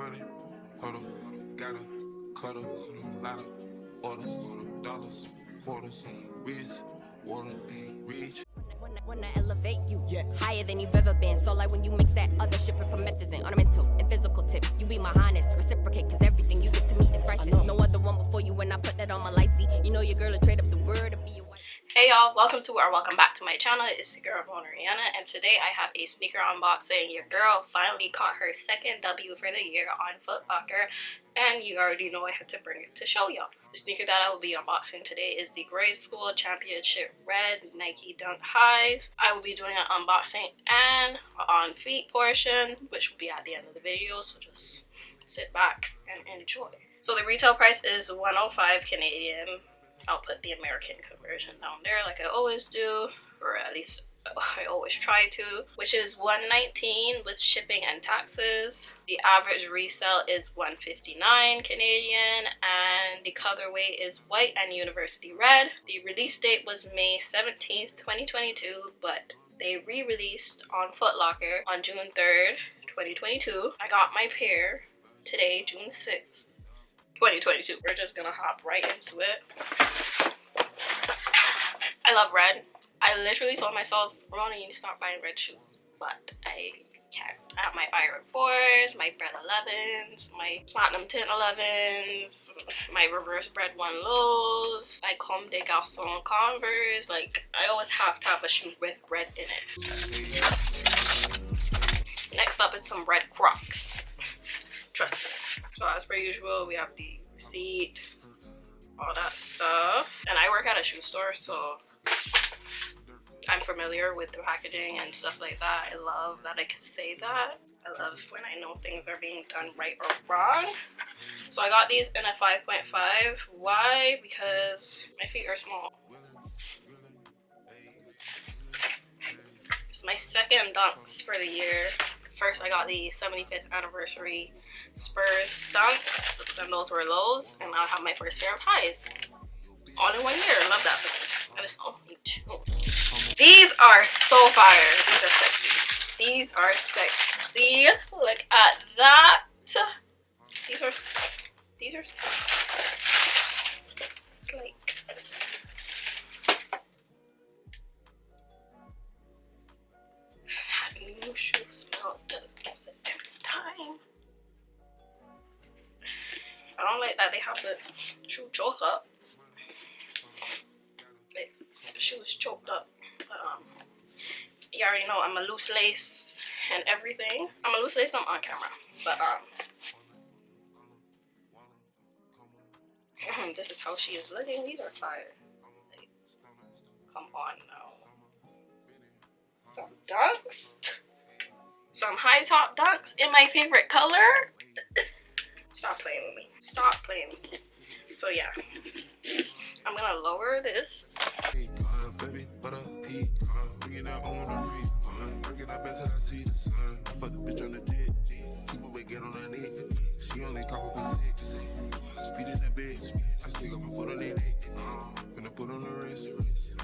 money, hold up, gotta, cuddle, lotta, order, dollars, quarters, wrist, water, reach. Wanna elevate you higher than you've ever been. So like when you make that other shit with promethazine, ornamental and physical tip. You be my highness, reciprocate, cause everything you give to me is priceless. No other one before you when I put that on my lightsy. You know your girl is trade up the word to be your wife. Hey y'all, welcome back to my channel. It's your girl Ramona, and today I have a sneaker unboxing. Your girl finally caught her second W for the year on Foot Locker, and you already know I had to bring it to show y'all. The sneaker that I will be unboxing today is the Grade School Championship Red Nike Dunk Highs. I will be doing an unboxing and on feet portion, which will be at the end of the video, so just sit back and enjoy. So the retail price is $105 Canadian. I'll put the American conversion down there like I always do, or at least I always try to, which is $119 with shipping and taxes. The average resale is $159 Canadian, and the colorway is white and university red. The release date was May 17th, 2022, but they re-released on Foot Locker on June 3rd, 2022. I got my pair today, June 6th. 2022. We're just gonna hop right into it. I love red. I literally told myself, Ramona, you need to start buying red shoes, but I can't. I have my Fire 4s, my Bread 11s, my Platinum Tint 11s, my Reverse Bread 1 lows, my Comme des Garçons Converse. Like, I always have to have a shoe with red in it. Next up is some red Crocs. Trust me. So as per usual, we have the receipt, all that stuff. And I work at a shoe store, so I'm familiar with the packaging and stuff like that. I love that I can say that. I love when I know things are being done right or wrong. So I got these in a 5.5. Why? Because my feet are small. It's my second dunks for the year. First, I got the 75th anniversary Spurs dunks, and those were lows, and now I have my first pair of highs. All in 1 year. I love that for me. And it's so huge. These are so fire. These are sexy. These are sexy. Look at that. These are it's like that new shoe smell just gives it every time. I don't like that they have the shoe choke up. Like, the shoe is choked up. You already know I'm a loose lace and everything. I'm a loose lace on camera, but this is how she is looking. These are fire. Like, come on now. Some dunks. Some high top dunks in my favorite color. Stop playing with me. Stop playing with me. So yeah, I'm gonna lower this. She only call for 6. Speed in that bitch. I stick up my foot on their neck. Finna put on the wrist.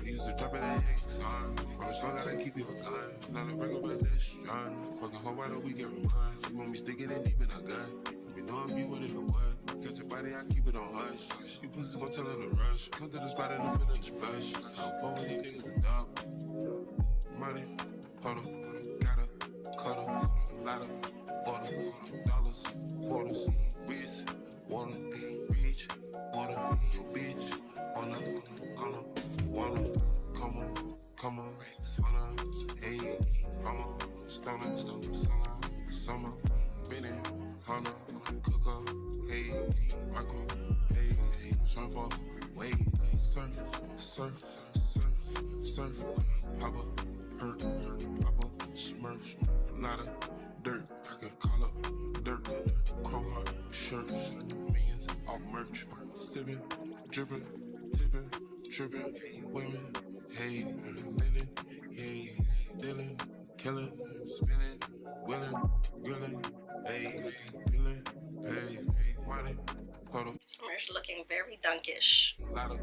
I used to drop it at X. From the strong, gotta keep it a gun. Not a regular about this. Fucking whole while we get remind. She want me sticking it deep in a gun. Let me know if you with it or what. Catch your body, I keep it on hush. You pussy gon' tell her to rush. Come to the spot and I'm feeling the splash. I'm fuck with these niggas a dog. Money, hold up, gotta, cuddle, lotta, order, dollars, quarters, wrist, water, reach, water, your bitch, on wanna, come on, wanna, hey, mama, stunner, summer, Benny, Hunter, cooker, hey, Michael, hey, surfer, wait, surf, papa, hurt, papa, smurf, lot of dirt, I can call up dirt, chrome heart, shirts, millions off merch, sipping, dripping, tipping, tripping, women, hey, linen, hey, dealing, killing, spinning, willing, grilling, hey, feeling, hey, money, huddle. Summer's looking very dunkish. Lot of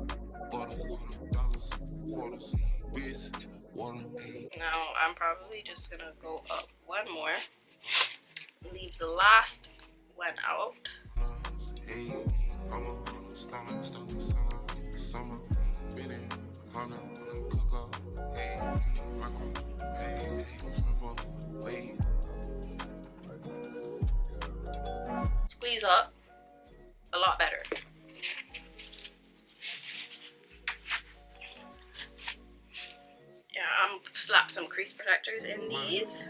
orders, dollars, quarters, biz, water. Now I'm probably just gonna go up one more. Leave the last went out. Hey, I'm a stunner, summer, minute, Hana, cook up, hey, my crew, hey, surfer, wait. Squeeze up a lot better. Yeah, I'm slap some crease protectors in these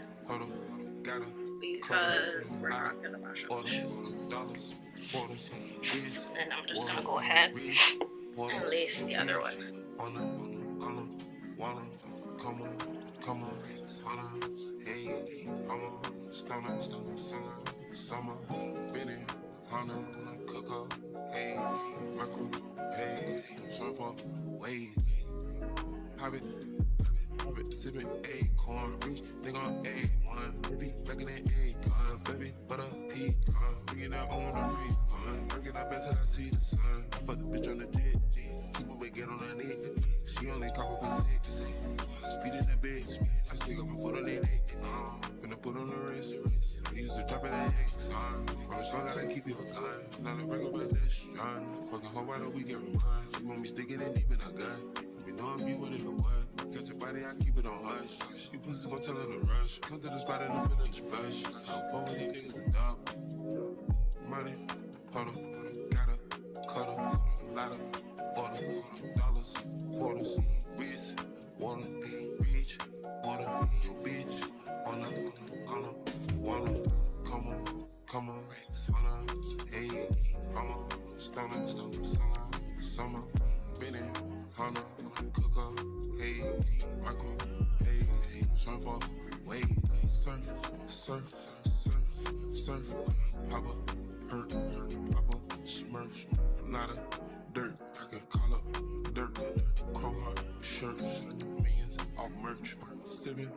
because we're not gonna mash up the shoes. And I'm just gonna go ahead and lace the other one. Sipping acorn, rich nigga on A1, baby, back in that acorn, baby, but a pecan, bringing that on the refund, working out better till I see the sun. I fuck the bitch on the jet, people may get on her neck, she only call for 6, speeding that bitch, I still got my foot on their neck, finna put on the wrist, we used to drop it at X, from the start gotta keep it a gun, not a regular but that's strong, fucking whole while we get remind, she want me sticking it deep in a gun. Know if you with it or what. Catch your body, I keep it on hush. You pussy gon' tell her to rush. Come to the spot and I'm feeling the splash. I'm fuck with these niggas a dog. Money, hold up, gotta, cuddle, ladder, order, dollars, quarters, wrist, water, reach, water, your bitch, on wanna, come on, hey, I'm a stunner, summer, minute, Hana. Cook up, hey, my crew, hey, surfer, wait, surf, pop up, hurt, pop up, smurf, lot of dirt, I can call up dirt, crow heart, shirts, millions off merch, sipping,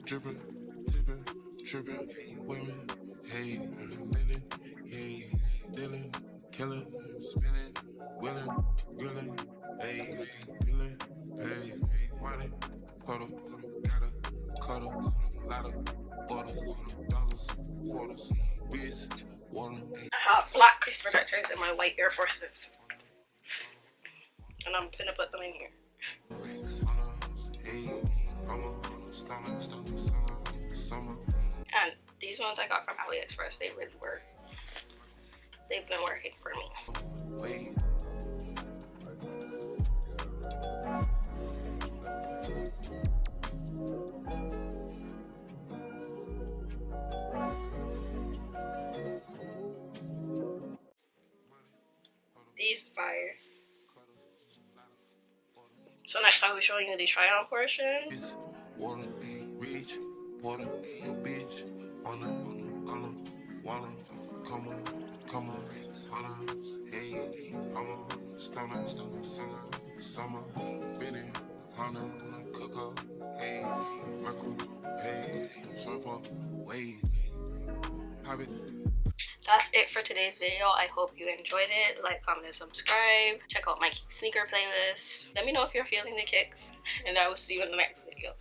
dripping, tipping, tripping, women, hey, linen, hey, dealing, killing, spinning, willing, grilling, hey, feeling. Hey, money, huddle, gotta, cuddle, ladder, order, dollars, quarters, wrist, water. I have black crease protectors in my white Air Forces. And I'm finna put them in here. Hey, I'm a summer. And these ones I got from AliExpress, they really work. They've been working for me. Wait. These fire. So next I'll be showing you the try-on portion. Water, reach, water, your bitch, wanna, come on, hey, I'm a stunner, summer, minute, Hana, cook up, hey, my crew, hey, surfer, wait, habit. That's it for today's video. I hope you enjoyed it. Like, comment, and subscribe. Check out my sneaker playlist. Let me know if you're feeling the kicks. And I will see you in the next video.